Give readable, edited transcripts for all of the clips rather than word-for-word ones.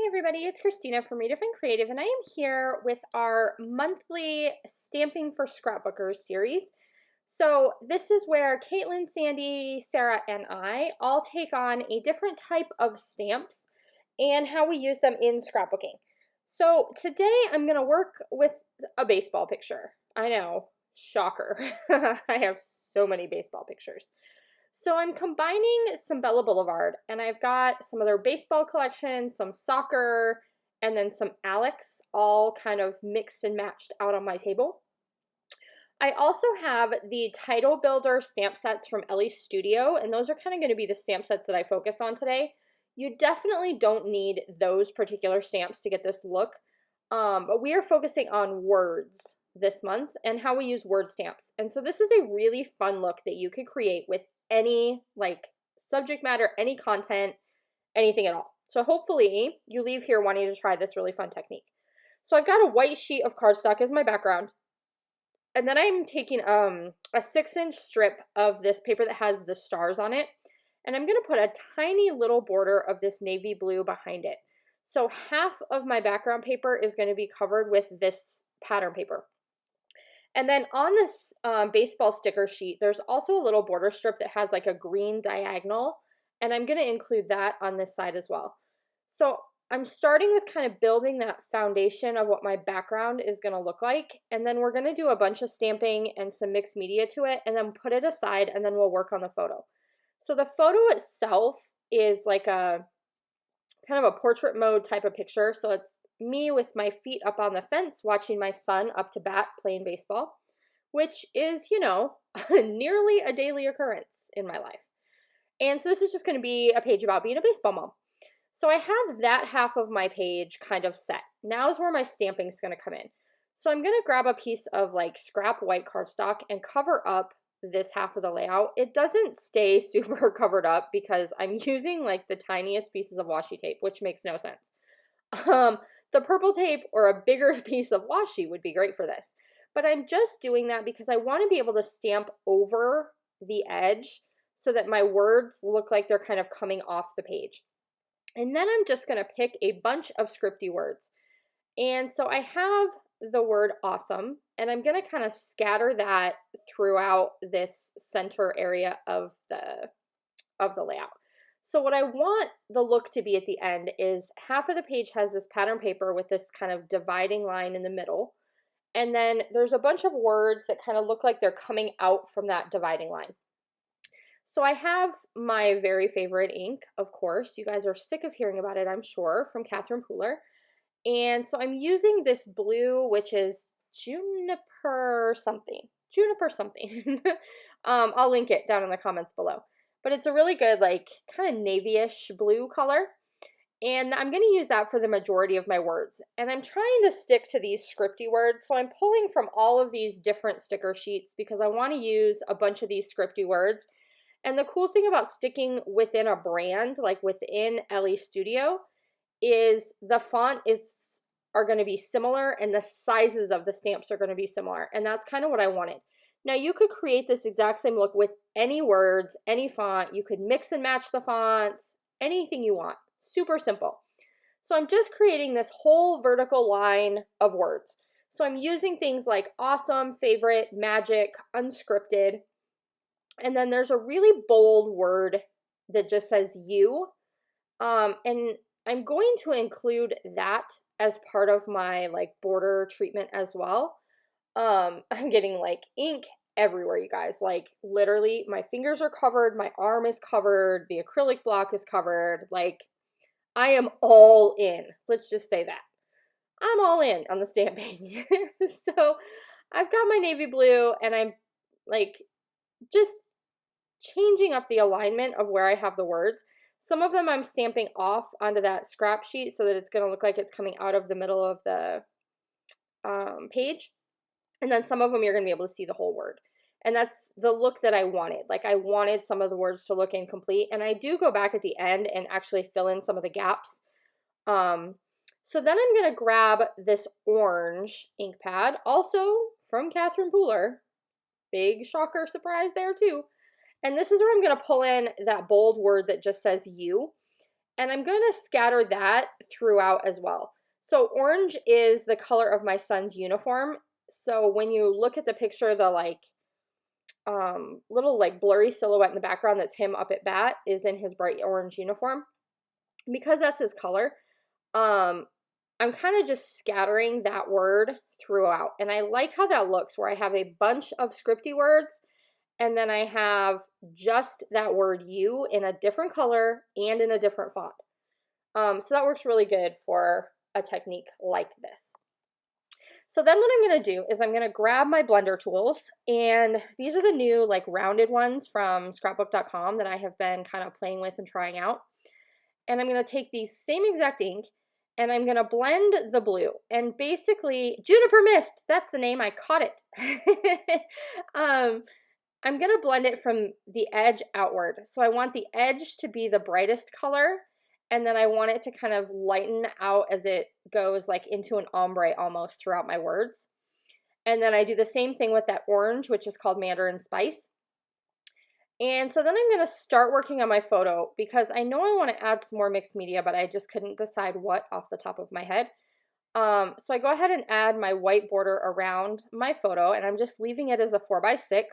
everybody, it's Christina from Redefine Creative, and I am here with our monthly Stamping for Scrapbookers series. So this is where Caitlin, Sandy, Sarah, and I all take on a different type of stamps and how we use them in scrapbooking. So today I'm going to work with a baseball picture. I know, shocker. I have so many baseball pictures. So I'm combining some Bella Boulevard, and I've got some of their baseball collection, some soccer, and then some Alex, all kind of mixed and matched out on my table. I also have the Title Builder stamp sets from Ellie's Studio, and those are kind of going to be the stamp sets that I focus on today. You definitely don't need those particular stamps to get this look, but we are focusing on words this month and how we use word stamps. And so this is a really fun look that you could create with any subject matter, any content, anything at all. So hopefully you leave here wanting to try this really fun technique. So I've got a white sheet of cardstock as my background. And then I'm taking a 6-inch strip of this paper that has the stars on it. And I'm going to put a tiny little border of this navy blue behind it. So half of my background paper is going to be covered with this pattern paper. And then on this baseball sticker sheet, there's also a little border strip that has like a green diagonal, and I'm going to include that on this side as well. So I'm starting with kind of building that foundation of what my background is going to look like, and then we're going to do a bunch of stamping and some mixed media to it, and then put it aside, and then we'll work on the photo. So the photo itself is like a kind of a portrait mode type of picture, so it's me with my feet up on the fence watching my son up to bat playing baseball, which is, you know, nearly a daily occurrence in my life. And so this is just going to be a page about being a baseball mom. So I have that half of my page kind of set. Now is where my stamping is going to come in. So I'm going to grab a piece of like scrap white cardstock and cover up this half of the layout. It doesn't stay super covered up because I'm using like the tiniest pieces of washi tape, which makes no sense. The purple tape or a bigger piece of washi would be great for this. But I'm just doing that because I want to be able to stamp over the edge so that my words look like they're kind of coming off the page. And then I'm just going to pick a bunch of scripty words. And so I have the word awesome, and I'm going to kind of scatter that throughout this center area of the layout. So what I want the look to be at the end is half of the page has this pattern paper with this kind of dividing line in the middle. And then there's a bunch of words that kind of look like they're coming out from that dividing line. So I have my very favorite ink, of course. You guys are sick of hearing about it, I'm sure, from Catherine Pooler. And so I'm using this blue, which is juniper something. I'll link it down in the comments below. But it's a really good, like, kind of navy-ish blue color. And I'm going to use that for the majority of my words. And I'm trying to stick to these scripty words. So I'm pulling from all of these different sticker sheets because I want to use a bunch of these scripty words. And the cool thing about sticking within a brand, like within Ellie's Studio, is the font are going to be similar and the sizes of the stamps are going to be similar. And that's kind of what I wanted. Now you could create this exact same look with any words, any font. You could mix and match the fonts, anything you want. Super simple. So I'm just creating this whole vertical line of words. So I'm using things like awesome, favorite, magic, unscripted. And then there's a really bold word that just says you. And I'm going to include that as part of my like border treatment as well. I'm getting like ink everywhere, you guys. Like literally my fingers are covered, my arm is covered, the acrylic block is covered. Like I am all in. Let's just say that. I'm all in on the stamping. So I've got my navy blue and I'm like just changing up the alignment of where I have the words. Some of them I'm stamping off onto that scrap sheet so that it's going to look like it's coming out of the middle of the page. And then some of them you're going to be able to see the whole word. And that's the look that I wanted. Like I wanted some of the words to look incomplete. And I do go back at the end and actually fill in some of the gaps. So then I'm going to grab this orange ink pad, also from Catherine Pooler. Big shocker surprise there too. And this is where I'm going to pull in that bold word that just says you. And I'm going to scatter that throughout as well. So orange is the color of my son's uniform. So when you look at the picture, the like little like blurry silhouette in the background that's him up at bat is in his bright orange uniform. Because that's his color, I'm kind of just scattering that word throughout. And I like how that looks, where I have a bunch of scripty words and then I have just that word you in a different color and in a different font. So that works really good for a technique like this. So then what I'm going to do is I'm going to grab my blender tools, and these are the new like rounded ones from scrapbook.com that I have been kind of playing with and trying out. And I'm going to take the same exact ink and I'm going to blend the blue. And basically, Juniper Mist, that's the name, I caught it. I'm going to blend it from the edge outward. So I want the edge to be the brightest color, and then I want it to kind of lighten out as it goes like into an ombre almost throughout my words. And then I do the same thing with that orange, which is called Mandarin Spice. And so then I'm going to start working on my photo, because I know I want to add some more mixed media, but I just couldn't decide what off the top of my head. So I go ahead and add my white border around my photo, and I'm just leaving it as a 4x6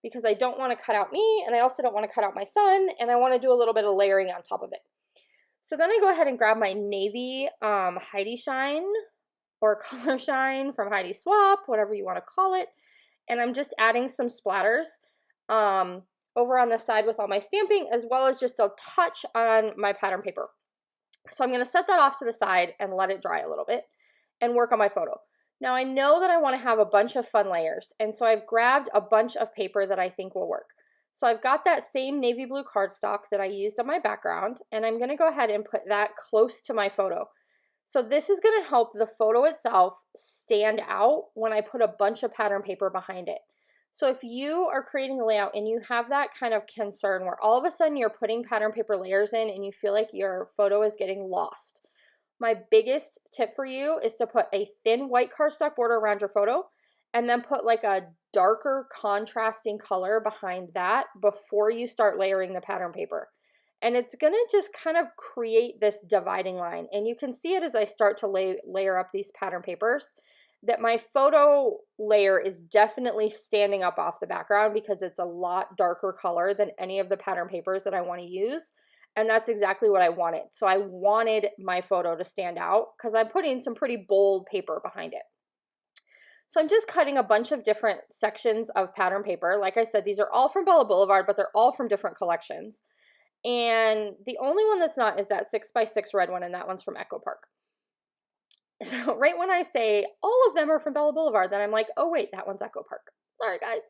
because I don't want to cut out me, and I also don't want to cut out my son, and I want to do a little bit of layering on top of it. So then I go ahead and grab my navy Heidi Shine or Color Shine from Heidi Swap, whatever you want to call it, and I'm just adding some splatters over on the side with all my stamping, as well as just a touch on my pattern paper. So I'm going to set that off to the side and let it dry a little bit and work on my photo. Now I know that I want to have a bunch of fun layers, and so I've grabbed a bunch of paper that I think will work. So I've got that same navy blue cardstock that I used on my background, and I'm going to go ahead and put that close to my photo. So this is going to help the photo itself stand out when I put a bunch of pattern paper behind it. So if you are creating a layout and you have that kind of concern where all of a sudden you're putting pattern paper layers in and you feel like your photo is getting lost, my biggest tip for you is to put a thin white cardstock border around your photo and then put like a darker contrasting color behind that before you start layering the pattern paper. And it's going to just kind of create this dividing line. And you can see it as I start to layer up these pattern papers, that my photo layer is definitely standing up off the background because it's a lot darker color than any of the pattern papers that I want to use. And that's exactly what I wanted. So I wanted my photo to stand out because I'm putting some pretty bold paper behind it. So I'm just cutting a bunch of different sections of pattern paper. Like I said, these are all from Bella Boulevard, but they're all from different collections. And the only one that's not is that 6x6 red one, and that one's from Echo Park. So right when I say all of them are from Bella Boulevard, then I'm like, oh wait, that one's Echo Park. Sorry guys.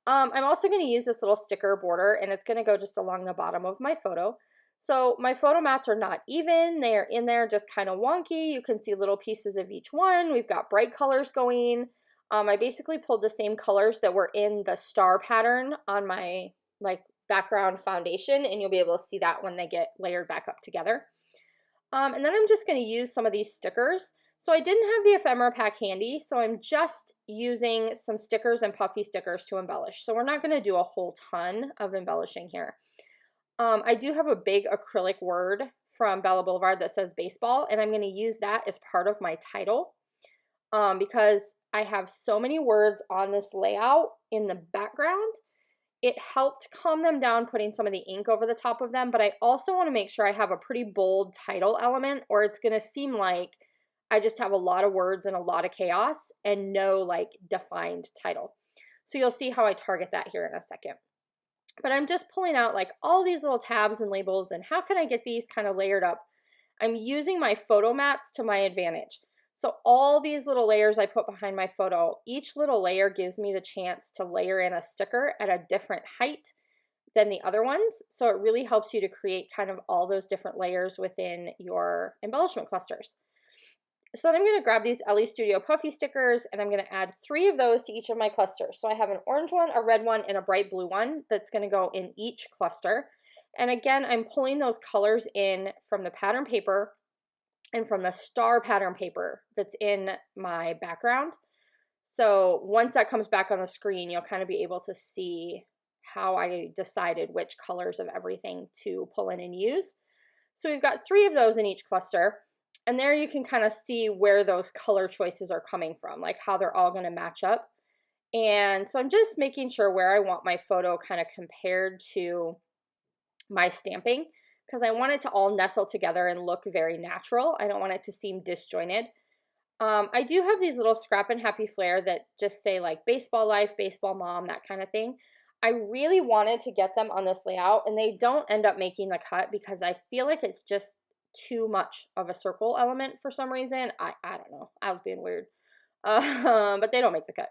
I'm also going to use this little sticker border, and it's going to go just along the bottom of my photo. So my photo mats are not even. They're in there just kind of wonky. You can see little pieces of each one. We've got bright colors going. I basically pulled the same colors that were in the star pattern on my like background foundation, and you'll be able to see that when they get layered back up together. And then I'm just going to use some of these stickers. So I didn't have the ephemera pack handy, so I'm just using some stickers and puffy stickers to embellish. So we're not going to do a whole ton of embellishing here. I do have a big acrylic word from Bella Boulevard that says baseball, and I'm going to use that as part of my title because I have so many words on this layout in the background. It helped calm them down putting some of the ink over the top of them, but I also want to make sure I have a pretty bold title element, or it's going to seem like I just have a lot of words and a lot of chaos and no like defined title. So you'll see how I target that here in a second. But I'm just pulling out like all these little tabs and labels, and how can I get these kind of layered up? I'm using my photo mats to my advantage. So all these little layers I put behind my photo, each little layer gives me the chance to layer in a sticker at a different height than the other ones. So it really helps you to create kind of all those different layers within your embellishment clusters. So then I'm going to grab these LE Studio Puffy stickers, and I'm going to add 3 of those to each of my clusters. So I have an orange one, a red one, and a bright blue one that's going to go in each cluster. And again, I'm pulling those colors in from the pattern paper and from the star pattern paper that's in my background. So once that comes back on the screen, you'll kind of be able to see how I decided which colors of everything to pull in and use. So we've got 3 of those in each cluster. And there you can kind of see where those color choices are coming from, like how they're all going to match up. And so I'm just making sure where I want my photo kind of compared to my stamping, because I want it to all nestle together and look very natural. I don't want it to seem disjointed. I do have these little Scrap and Happy Flair that just say like baseball life, baseball mom, that kind of thing. I really wanted to get them on this layout, and they don't end up making the cut because I feel like it's just too much of a circle element for some reason. I don't know. I was being weird. But they don't make the cut.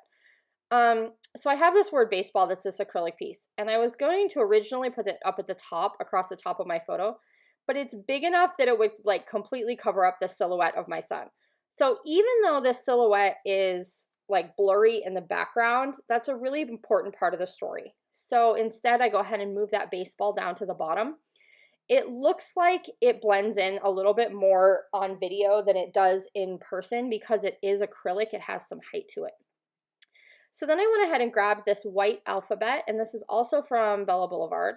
So I have this word baseball that's this acrylic piece, and I was going to originally put it up at the top, across the top of my photo, but it's big enough that it would like completely cover up the silhouette of my son. So even though this silhouette is like blurry in the background, that's a really important part of the story. So instead I go ahead and move that baseball down to the bottom. It looks like it blends in a little bit more on video than it does in person because it is acrylic. It has some height to it. So then I went ahead and grabbed this white alphabet, and this is also from Bella Boulevard.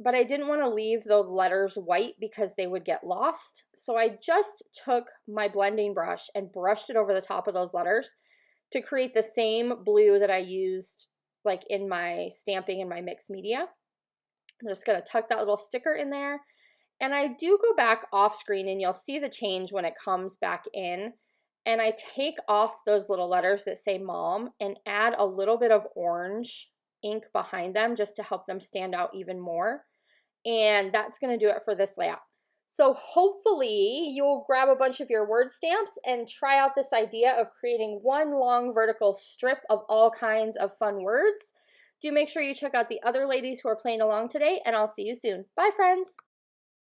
But I didn't want to leave the letters white because they would get lost. So I just took my blending brush and brushed it over the top of those letters to create the same blue that I used like in my stamping and my mixed media. I'm just going to tuck that little sticker in there. And I do go back off screen, and you'll see the change when it comes back in. And I take off those little letters that say mom and add a little bit of orange ink behind them just to help them stand out even more. And that's going to do it for this layout. So hopefully you'll grab a bunch of your word stamps and try out this idea of creating one long vertical strip of all kinds of fun words. Do make sure you check out the other ladies who are playing along today, and I'll see you soon. Bye, friends.